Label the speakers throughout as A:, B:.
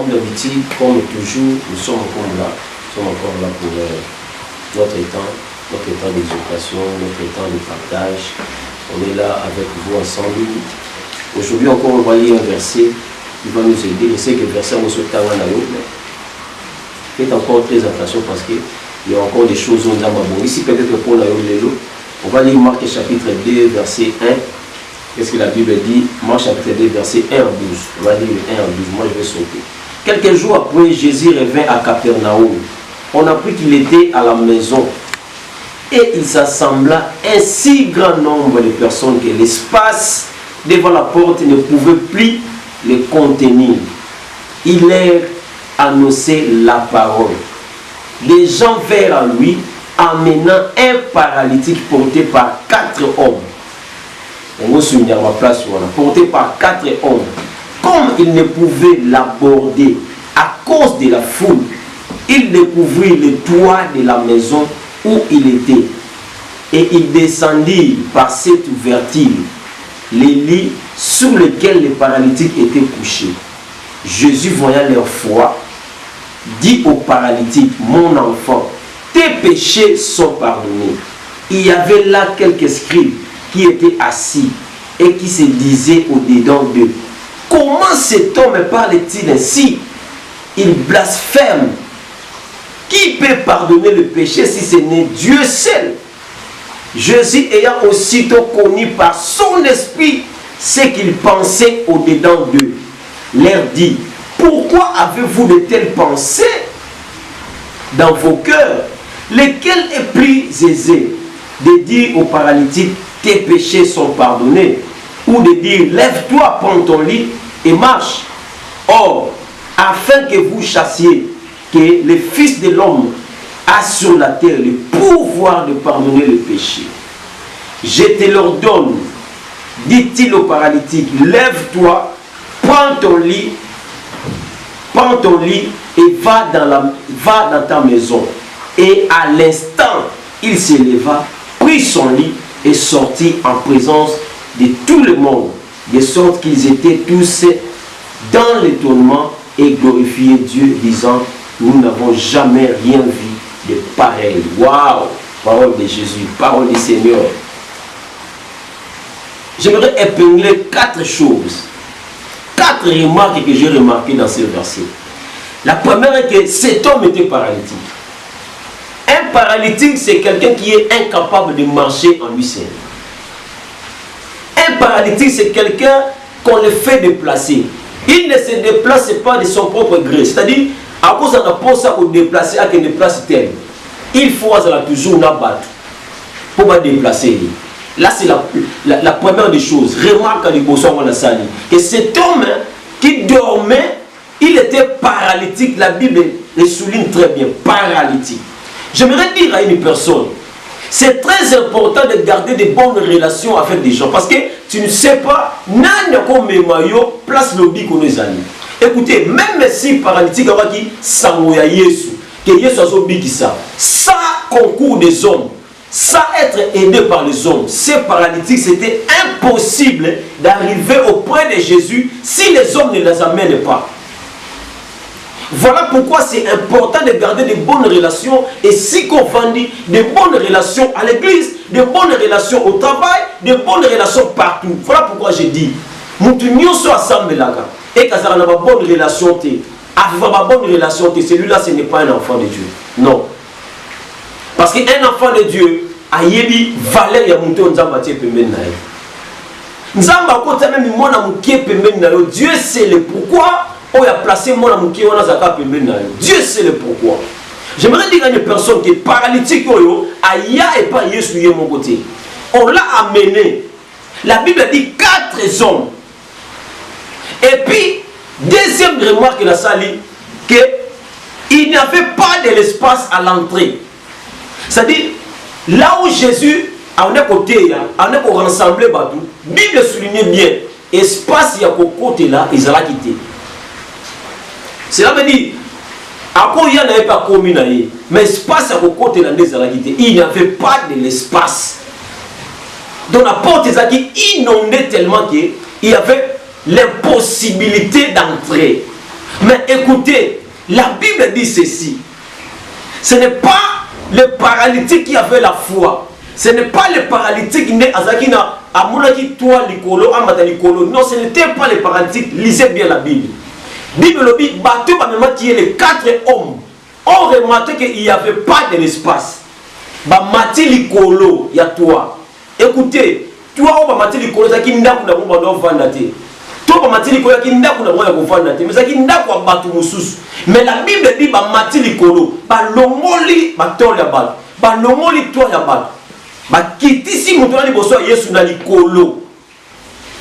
A: comme d'habitude, comme toujours, nous sommes encore là. Nous sommes encore là pour notre temps d'exhortation, notre temps de partage. On est là avec vous ensemble. Aujourd'hui encore, on va lire un verset qui va nous aider. Je sais que le verset nous saute à faites encore très attention parce qu'il y a encore des choses où nous avons. Ici, peut-être pour la Lélo. On va lire Marc chapitre 2, verset 1. Qu'est-ce que la Bible dit? Marc chapitre 2, verset 1 à 12. On va lire le 1 à 12. Moi, je vais sauter. Quelques jours après, Jésus revint à Capernaum. On apprit qu'il était à la maison. Et il s'assembla un si grand nombre de personnes que l'espace devant la porte ne pouvait plus les contenir. Il leur annonçait la parole. Les gens vinrent à lui, amenant un paralytique porté par 4 hommes. On va souligner à ma place, voilà. Porté par 4 hommes. Comme il ne pouvait l'aborder à cause de la foule, il découvrit le toit de la maison où il était. Et il descendit par cette ouverture les lits sur lesquels les paralytiques étaient couchés. Jésus, voyant leur foi, dit au paralytique: mon enfant, tes péchés sont pardonnés. Il y avait là quelques scribes qui étaient assis et qui se disaient au-dedans d'eux: comment cet homme parle-t-il ainsi? Il blasphème. Qui peut pardonner le péché si ce n'est Dieu seul? Jésus, ayant aussitôt connu par son esprit ce qu'il pensait au-dedans d'eux, leur dit: pourquoi avez-vous de telles pensées dans vos cœurs? Lequel est plus aisé, de dire au paralytique: tes péchés sont pardonnés, ou de dire: lève-toi, prends ton lit et marche? Or, afin que vous chassiez que le Fils de l'homme a sur la terre le pouvoir de pardonner le péché, je te l'ordonne, dit-il au paralytique: lève-toi, prends ton lit et va dans ta maison. Et à l'instant, il se leva, prit son lit et sortit en présence de tout le monde, de sorte qu'ils étaient tous dans l'étonnement et glorifiaient Dieu, disant: nous n'avons jamais rien vu de pareil. Waouh! Parole de Jésus, parole du Seigneur. J'aimerais épingler 4 choses, 4 remarques que j'ai remarquées dans ce verset. La première est que cet homme était paralytique. Un paralytique, c'est quelqu'un qui est incapable de marcher en lui seul. Un paralytique, c'est quelqu'un qu'on le fait déplacer. Il ne se déplace pas de son propre gré. C'est-à-dire, à cause de la pose à déplacer, à qu'il déplace tel, il faut toujours n'abattre pour déplacer. Là, c'est la première des choses. Remarque à l'émotion qu'on a sali. Que cet homme qui dormait, il était paralytique. La Bible le souligne très bien, paralytique. J'aimerais dire à une personne, c'est très important de garder de bonnes relations avec des gens. Parce que tu ne sais pas, place lobby qu'on est amis. Écoutez, même si paralytique, on va dire, ça concours des hommes, sans être aidé par les hommes, ces paralytiques, c'était impossible d'arriver auprès de Jésus si les hommes ne les amènent pas. Voilà pourquoi c'est important de garder de bonnes relations, et si qu'on dit de bonnes relations à l'église, de bonnes relations au travail, de bonnes relations partout. Voilà pourquoi j'ai dit, nous sommes ensemble là, et quand on a une bonne relation, celui-là ce n'est pas un enfant de Dieu. Non. Parce qu'un enfant de Dieu a yebi valeur ya monter en Zambati pembeni na ye. Nzamba kota même mona mukie pembeni na yo. Dieu sait le pourquoi. On a placé mona mukie wana zaka pembeni na yo. Dieu sait le pourquoi. J'aimerais dire à une personne qui est paralytique oyo aya et pas Yesu yé mon côté. On l'a amené. La Bible dit 4 hommes. Et puis deuxième remarque la sali que il n'y avait pas de l'espace à l'entrée. C'est-à-dire, là où Jésus en est côté, en est rassemblé, la Bible souligne bien, espace il y a côté là, ils ont quitté. Cela veut dire, à quoi il n'y avait pas commis, mais espace à côté là, ils ont quitté. Il n'y avait pas de l'espace. Donc la porte est inondée tellement qu'il y avait l'impossibilité d'entrer. Mais écoutez, la Bible dit ceci. Ce n'est pas le paralytique qui avait la foi. Ce n'est pas le paralytique qui n'est à Moulaki toi Likolo, Amata Likolo. Non, ce n'était pas le paralytique. Lisez bien la Bible. Bible le dit, bateau qui est les 4 hommes. On remarque qu'il n'y avait pas de l'espace. Mati Likolo, il y a toi. Écoutez, toi, on va Mati Likolo, ça qui n'a pas de vandate. Toi, Mati Likolo, qui n'a pas de vandate. Mais ça qui n'a pas de bateau. Mais la Bible dit, Mati Likolo, Lomoli, Batol Yabal, Lomoli, toi Yabal. Kitisi Moutouani Bosso Yesu na Likolo.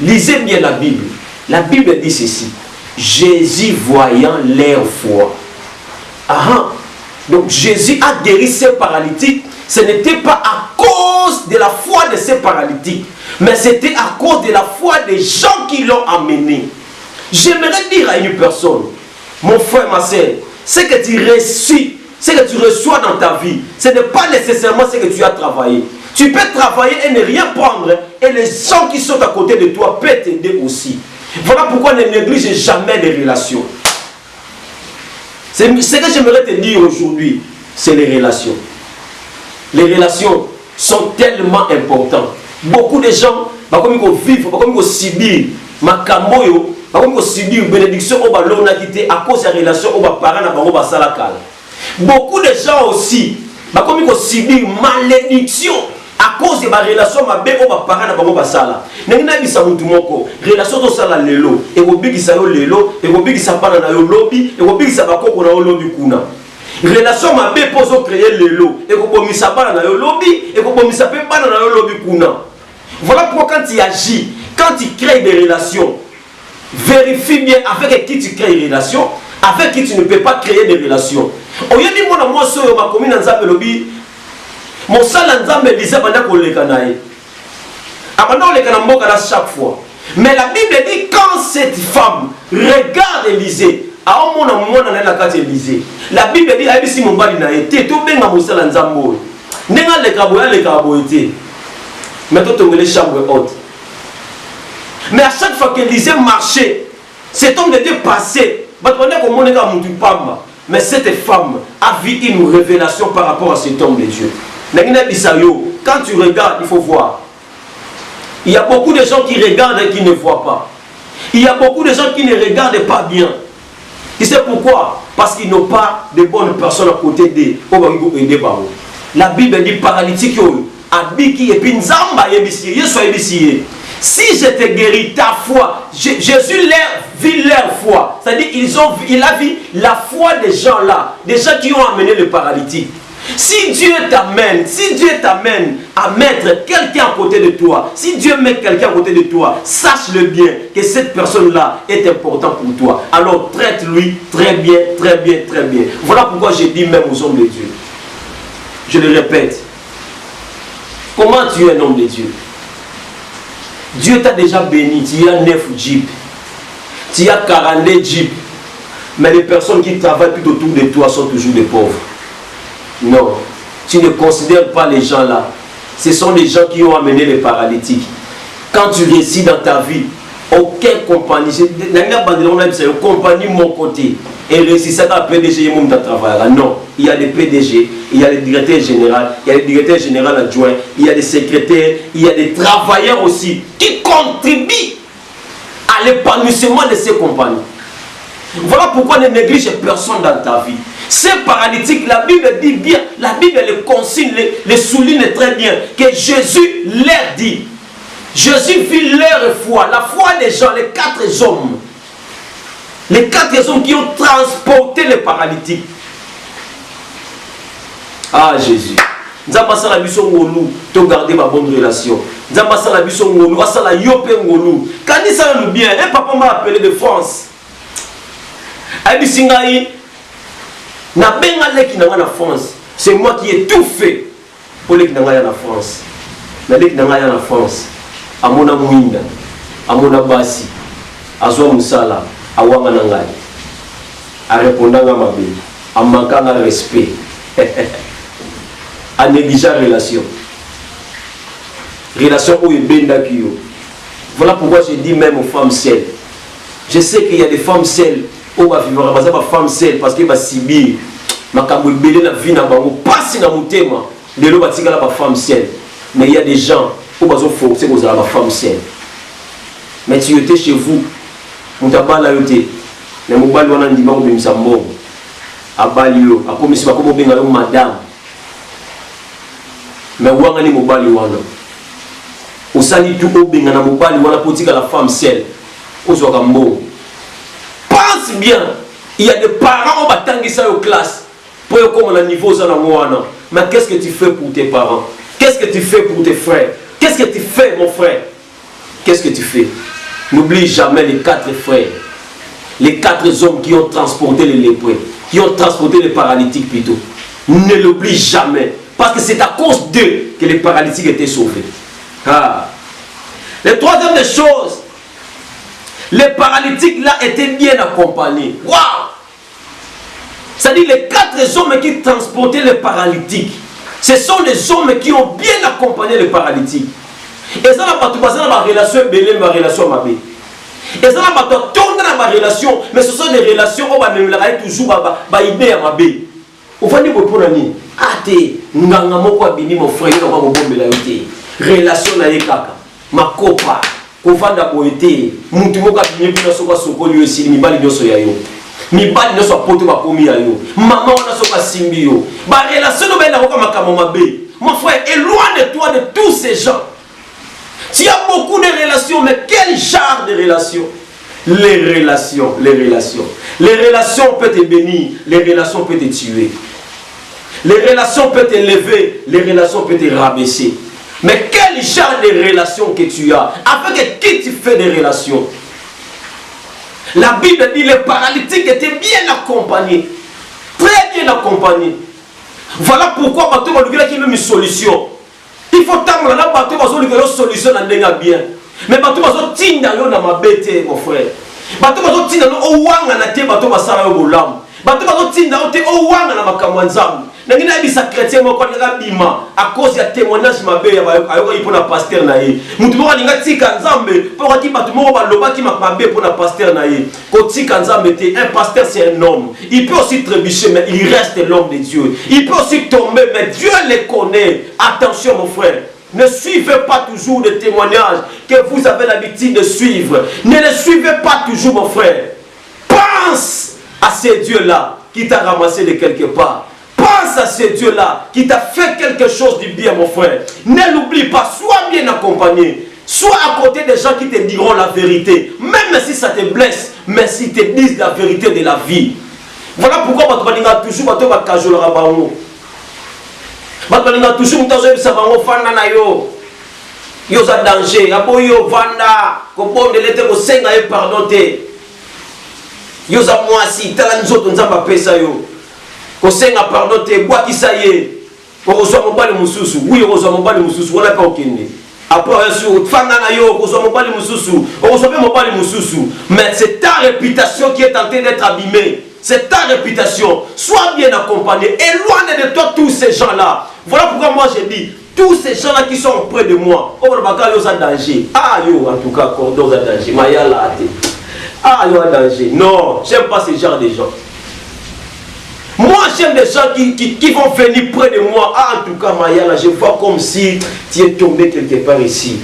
A: Lisez bien la Bible. La Bible dit ceci. Jésus voyant leur foi. Donc Jésus a guéri ces paralytiques. Ce n'était pas à cause de la foi de ces paralytiques, mais c'était à cause de la foi des gens qui l'ont amené. J'aimerais dire à une personne, mon frère, ma soeur, ce que tu reçois dans ta vie, ce n'est pas nécessairement ce que tu as travaillé. Tu peux travailler et ne rien prendre, et les gens qui sont à côté de toi peuvent t'aider aussi. Voilà pourquoi ne néglige jamais les relations. Ce que j'aimerais te dire aujourd'hui, c'est les relations. Les relations sont tellement importantes. Beaucoup de gens, comme ils vivent, comme ils subissent, makamboyo, comme ils subissent bénédiction au ballon à cause des relations au parents salakal. Beaucoup de gens aussi, comme ils subissent malédiction à cause de ma relation ma bé au parents na bango basala. Nengina bisa mutu moko, relation to sala lelo, e ko bigisa yo lelo, e ko bigisa bana na yo lobi, e ko bigisa bakoko na yo lobi kuna. Relation ma bé poso créer lelo, e ko bomisa bana na yo lobi, e ko bomisa pe bana na yo lobi kuna. Voilà pourquoi quand tu agis, quand tu crées des relations, vérifie bien avec qui tu crées des relations, avec qui tu ne peux pas créer des relations. Oyedi mona moi so yo makomi na nzambe lobi. Mon salan Nzambe disait pendant qu'on les canaille. Abandon les canamboka là chaque fois. Mais la Bible dit quand cette femme regarde Élisée, à un moment dans la carte Élisée, la Bible dit ah si mon bali na été tout bien mon salan Nzambe. Nenga le kabo été. Mais tout on les chambres hautes. Mais à chaque fois qu'Élisée marchait, cet homme de Dieu passait. Mais cette femme a vu une révélation par rapport à cet homme de Dieu. Quand tu regardes, il faut voir. Il y a beaucoup de gens qui regardent et qui ne voient pas. Il y a beaucoup de gens qui ne regardent pas bien. Tu sais pourquoi? Parce qu'ils n'ont pas de bonnes personnes à côté d'eux. La Bible dit paralytique, Abiki et Pinzamba, si je te guéris ta foi, Jésus vit leur foi. C'est-à-dire il a vu la foi des gens là, des gens qui ont amené le paralytique. Si Dieu t'amène à mettre quelqu'un à côté de toi, si Dieu met quelqu'un à côté de toi, sache-le bien que cette personne-là est importante pour toi. Alors traite-lui très bien, très bien, très bien. Voilà pourquoi je dis même aux hommes de Dieu. Je le répète. Comment tu es un homme de Dieu? Dieu t'a déjà béni, tu as 9 jeeps, tu as 42 jeeps, mais les personnes qui travaillent tout autour de toi sont toujours des pauvres. Non, tu ne considères pas les gens là. Ce sont les gens qui ont amené les paralytiques. Quand tu réussis dans ta vie, aucune compagnie, c'est compagnie mon côté. Et réussit ça dans PDG, non, il y a des PDG, il y a des directeurs généraux, il y a des directeurs généraux adjoints, il y a des secrétaires, il y a des travailleurs aussi qui contribuent à l'épanouissement de ces compagnies. Voilà pourquoi ne néglige personne dans ta vie. Ces paralytiques, la Bible dit bien, la Bible les consigne, les souligne très bien, que Jésus leur dit. Jésus vit leur foi, la foi des gens, les 4 hommes. Les 4 hommes qui ont transporté les paralytiques. Ah Jésus. Nous avons passé la mission ngolu, tu garder ma bonne relation. Nous avons passé la mission ngolu, nous avons la yopé ngolu. Quand il s'en nous bien, un papa m'a appelé de France. Abisingaï, na benga leki na en France. C'est moi qui ai tout fait pour les qui en France. Mais les qui en France, à mon amouinda, à mon abassi, à Zoa Moussala, à Wanganangai, à répondre à ma vie, à manquer de respect, à négliger la relation. Relation où il benda kio. Voilà pourquoi je dis même aux femmes seules. Je sais qu'il y a des femmes seules on va vivre ma femme seule parce que va subir makambo belé na vie na bango passe na mutema lelo batika la femme seule. Mais il y a des gens qui ont forcé que vous avez la femme seule. Mais tu étais chez vous, vous n'avez pas la yoté. Les mobali wana ndima ko bimisa mbongo. Abali yo, akomisi ba ko benga yo madame. Mais wanga ni mobali wana. Osali tout obenga na mobali wana potika la femme seule. Ozwaka mbongo. Pense bien, il y a des parents qui batangisa yo classe pour comme le niveau za na mwana. Mais qu'est-ce que tu fais pour tes parents? Qu'est-ce que tu fais pour tes frères? Qu'est-ce que tu fais, mon frère? Qu'est-ce que tu fais? N'oublie jamais les 4 frères. Les 4 hommes qui ont transporté les lépreux, qui ont transporté les paralytiques plutôt. Ne l'oublie jamais. Parce que c'est à cause d'eux que les paralytiques étaient sauvés. Ah. La troisième des choses, les paralytiques là étaient bien accompagnés. Waouh! C'est-à-dire les 4 hommes qui transportaient les paralytiques. Ce sont des hommes qui ont bien accompagné les paralytiques. Et ça n'a pas tout passé dans ma relation belée, ma relation mabé. Et ça n'a pas tout tourné dans ma relation, mais ce sont des relations où on va toujours idée à mabé. Vous voyez pour nani? Ah t'es nganga moko abini mon frère on va bomber la yoté. Relation na yekaka. Ma copa, ko vanda boité. Muntu moko abini pour soka sokoli aussi mi bali nyoso ya yo. Mi bali nyoso apoto ba komi ya yo. Maman on a soka simbi yo. Ba relation no bena ko makamo mabé. Mon frère, éloigne-toi de tous ces gens. Tu as beaucoup de relations, mais quel genre de relations? Les relations, les relations. Les relations peuvent te bénir, les relations peuvent te tuer. Les relations peuvent te lever, les relations peuvent te rabaisser. Mais quel genre de relations que tu as? Avec qui tu fais des relations? La Bible dit que les paralytiques étaient bien accompagnés. Très bien accompagnés. Voilà pourquoi Bateau va lui une solution. Il faut attendre là, Bateau va lui une solution à bien. Mais Bateau va tinda yo na mabete mon frère. Bateau va tinda no owanga na te Bateau va sala yo bolam. Bateau va tinda o te owanga na makamwa nzambe. Na ngina bisa chrétien moko na bima à cause ya témoignage mabe ya ayo ipo na pasteur na ye. Mutu moko linga tika nzambe pour ati Bateau moko ba loba ki mabe pour na pasteur na ye. Ko tika nzambe te un pasteur c'est un homme. Il peut aussi trébucher mais il reste l'homme de Dieu. Il peut aussi tomber mais Dieu les connaît. Attention mon frère. Ne suivez pas toujours les témoignages que vous avez l'habitude de suivre. Ne les suivez pas toujours mon frère. Pense à ces dieux-là qui t'a ramassé de quelque part. Pense à ces dieux-là qui t'a fait quelque chose du bien mon frère. Ne l'oublie pas, sois bien accompagné. Sois à côté des gens qui te diront la vérité. Même si ça te blesse, mais s'ils te disent la vérité de la vie. Voilà pourquoi tu vas toujours toujours fanda na yo. Yo za danger. Abo yo vanda. Ko bonde lete ko senga e pardon te. Yo za mwasi. Tala nzoto nzamba pesa yo. Ko senga pardon te. Bwa kisa ye. Ko ozwa mobali mususu. Oui ozwa mobali mususu. Wala pa okende. Après sur fanda na yo. Ko ozwa mobali mususu. Ozwa pe mobali mususu. Mais c'est ta réputation qui est en train d'être abîmée. C'est ta réputation. Sois bien accompagné. Éloigne de toi tous ces gens-là. Voilà pourquoi moi j'ai dit, tous ces gens-là qui sont auprès de moi, oh, ils ont danger. Ah, yo, en tout cas, ils ont danger. Mayala, ah, yo, danger. Non, j'aime pas ce genre de gens. Moi, j'aime des gens qui vont venir près de moi. Ah, en tout cas, Mayala, je vois comme si tu es tombé quelque part ici.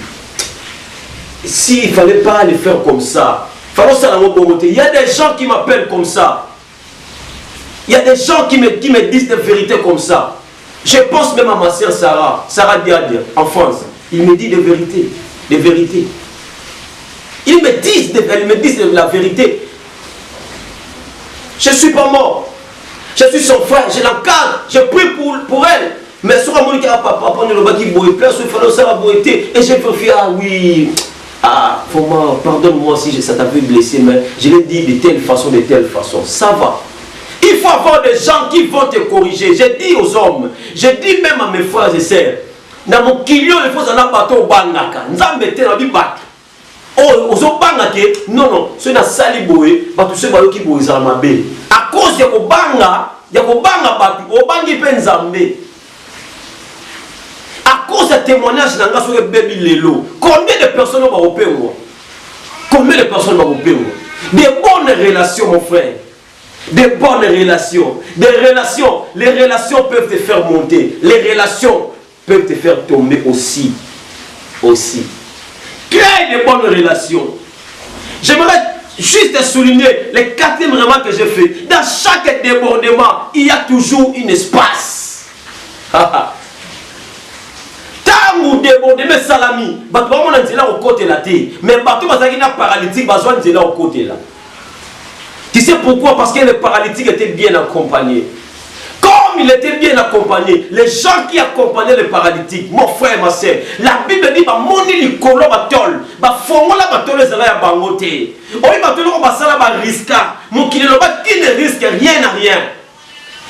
A: S'il ne fallait pas le faire comme ça, il y a des gens qui m'appellent comme ça. Il y a des gens qui me disent des vérités comme ça. Je pense même à ma soeur Sarah Diadia, en France. Il me dit des vérités. Des vérités. Ils me disent la vérité. Je ne suis pas mort. Je suis son frère. Je l'encadre. Je prie pour elle. Mais sur mon cas, papa, et j'ai fait, ah oui. Ah, pardonne-moi si ça t'a fait blesser, mais je l'ai dit de telle façon, de telle façon. Ça va. Il faut avoir des gens qui vont te corriger. J'ai dit aux hommes, j'ai dit même à mes frères et sœurs, dans mon kilio, il faut en bateau au bangaka. Nous avons mis dans le bateau. Oh, aux bangaka, non, c'est dans Saliboé, bateau se balo qui boise à ma belle. À cause de Obanga, il y a Obanga bateau, Obangi penzambe. À cause de témoignages dans le baby lelo, combien de personnes vont au pays? Combien de personnes vont au pays? Des bonnes relations, mon frère. Des bonnes relations. Des relations. Les relations peuvent te faire monter. Les relations peuvent te faire tomber aussi. Crée des bonnes relations. J'aimerais juste souligner les 4 remarques que j'ai fait. Dans chaque débordement, il y a toujours un espace. Tango débordement salami. Bato ba mona nzela au côté là té. Mais bato bazaki na paralytique bazwa nzela au côté là. Tu sais pourquoi? Parce que le paralytique était bien accompagné. Comme il était bien accompagné, les gens qui accompagnaient le paralytique, mon frère, ma soeur, la Bible dit bah moni likolo batol, bah fongola batol ezala ya bangote. Oyi batol ko basala ba riska, mokili lo ba qui ne risque rien à rien.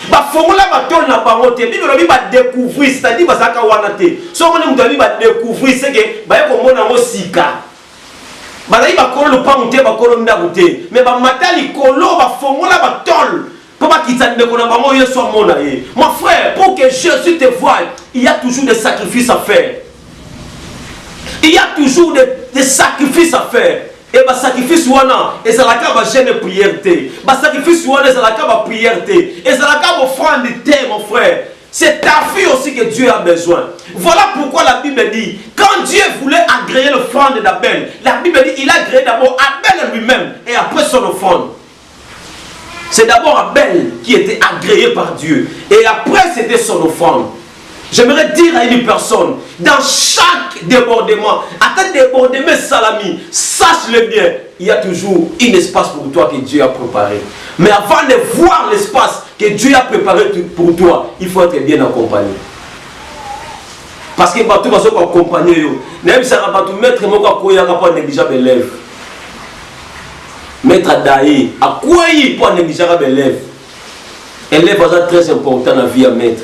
A: Bah fongola batol na bangote, Bible lo bi ba découvrir, c'est-à-dire bah saka wana te. So moni mutabi ba découvrir c'est que bah ko mona ngo sika. Bazali bakolo le pamute bakolo ndabute, mais ba matali kolo ba fongola batol. Mon frère, pour que Jésus te voie, il y a toujours des sacrifices à faire. Il y a toujours des sacrifices à faire. Et les sacrifices, et c'est la cave de prière. Les sacrifices, c'est la cave de prière. Et c'est la cave offrande de terre, mon frère. C'est ta fille aussi que Dieu a besoin. Voilà pourquoi la Bible dit, quand Dieu voulait agréer l'offrande d'Abel, la Bible dit, il a agréé d'abord Abel lui-même et après son offrande. C'est d'abord Abel qui était agréé par Dieu. Et après, c'était son offrande. J'aimerais dire à une personne, dans chaque débordement, à ta débordement salami, sache-le bien, il y a toujours un espace pour toi que Dieu a préparé. Mais avant de voir l'espace que Dieu a préparé pour toi, il faut être bien accompagné. Parce que tu vas accompagner. Même si tu vas mettre un négligeable élève. Maître Daï, à quoi il peut négliger l'élève? Élève est très important dans la vie à maître.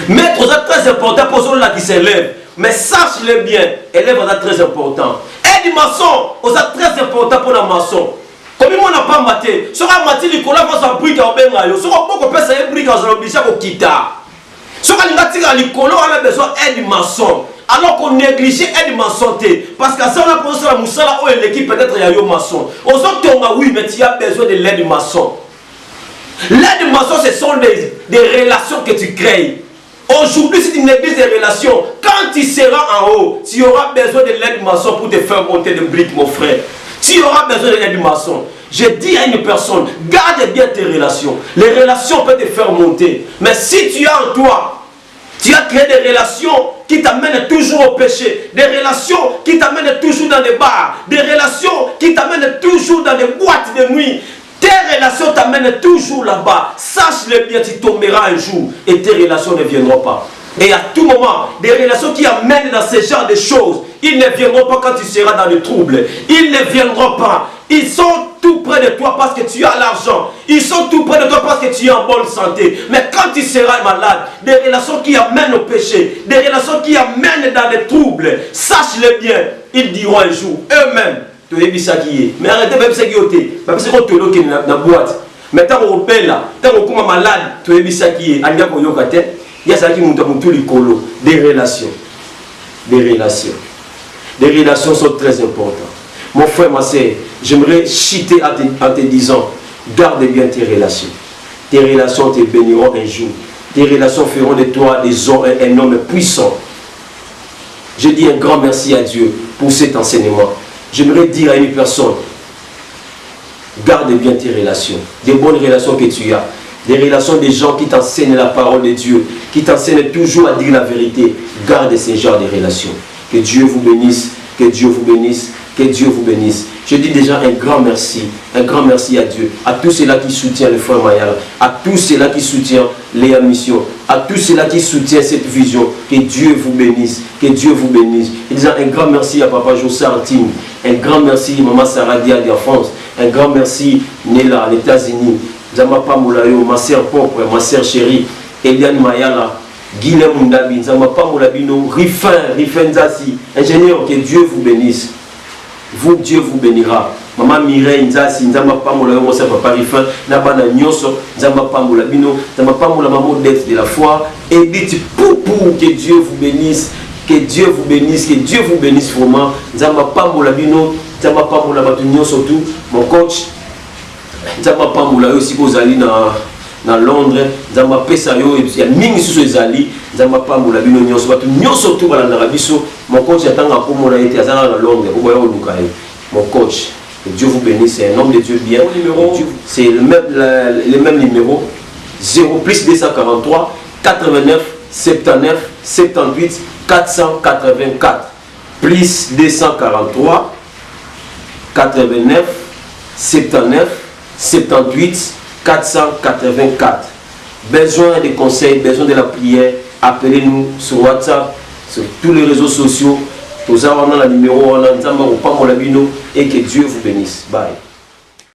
A: Maître est très important pour ceux qui s'élèvent. Mais sache-le bien, élève est très important. Aide maçon est très important pour la maçon. Comme on n'a pas maté, sera maté le collègue va s'abriquer en bengayo. Sera beaucoup de personnes qui ont obligé à quitter. Sera le collègue a besoin d'aide maçon. Alors qu'on néglige aide maçon. Parce que ça on a pensé à la moussala ou l'équipe peut-être il y a eu maçon. Aux autres oui, mais tu as besoin de l'aide maçon. L'aide maçon, ce sont des relations que tu crées. Aujourd'hui, si tu négliges des relations, quand tu seras en haut, tu auras besoin de l'aide maçon pour te faire monter de briques, mon frère. Tu auras besoin de l'aide maçon. Je dis à une personne, garde bien tes relations. Les relations peuvent te faire monter. Mais si tu as en toi, tu as créé des relations qui t'amènent toujours au péché, des relations qui t'amènent toujours dans des bars, des relations qui t'amènent toujours dans des boîtes de nuit. Tes relations t'amènent toujours là-bas. Sache-le bien, tu tomberas un jour et tes relations ne viendront pas. Et à tout moment, des relations qui amènent dans ce genre de choses, ils ne viendront pas quand tu seras dans le trouble. Ils ne viendront pas. Ils sont tout près de toi parce que tu as l'argent. Ils sont tout près de toi parce que tu es en bonne santé. Mais quand tu seras malade, des relations qui amènent au péché, des relations qui amènent dans les troubles, sache-le bien, ils diront un jour, eux-mêmes, mais arrêtez même ce qui est parce que tu es dans la boîte. Mais tant qu'on est là, tant qu'on est malade, tu es ça qui est il y a ça qui monte tous les colos. Des relations. Des relations. Les relations sont très importantes. Mon frère, ma soeur, j'aimerais chiter en te disant, garde bien tes relations. Tes relations te béniront un jour. Tes relations feront de toi un homme puissant. Je dis un grand merci à Dieu pour cet enseignement. J'aimerais dire à une personne, garde bien tes relations. Des bonnes relations que tu as. Des relations des gens qui t'enseignent la parole de Dieu, qui t'enseignent toujours à dire la vérité. Garde ce genre de relations. Que Dieu vous bénisse, que Dieu vous bénisse, que Dieu vous bénisse. Je dis déjà un grand merci à Dieu, à tous ceux-là qui soutiennent le frère Mayala, à tous ceux-là qui soutiennent Léa Mission, à tous ceux-là qui soutiennent cette vision. Que Dieu vous bénisse, que Dieu vous bénisse. Et déjà un grand merci à Papa José Artim, un grand merci à Maman Sarah Dia de France, un grand merci Néla, les États-Unis. Zamapa Moulayo, ma sœur propre, ma sœur chérie, Eliane Mayala, Guilhem Mundabi, Zamapa Moulabino, Rifin Nzasi, ingénieur, que Dieu vous bénisse. Vous, Dieu vous bénira. Maman Mireille Nzasi, Zamapa Moulayo, mon sœur Papa Rifin, Nabana Nyoso, Zamapa Moulabino, Zamapa Moulamamo d'être de la foi, et dites Poupou, que Dieu vous bénisse, que Dieu vous bénisse, que Dieu vous bénisse vraiment. Zamapa Moulabino, Zamapa Moulabino, surtout, mon coach. Nzamba pambola aussi kozali na Londres, nzamba pesa yo et puis mingi susu ezali, nzamba pambola bino nyonso batu nyonso tu balanda biso. Mon coach atanga komona été azala na Londres, ko boya oluka ye. Mon coach, que Dieu vous bénisse, c'est un homme de Dieu bien. C'est le même numéro 0 plus 243 89 79 78 484 plus 243 89 79 78 484. Besoin de conseils, besoin de la prière, appelez-nous sur WhatsApp, sur tous les réseaux sociaux. Nous avons le numéro, et que Dieu vous bénisse. Bye.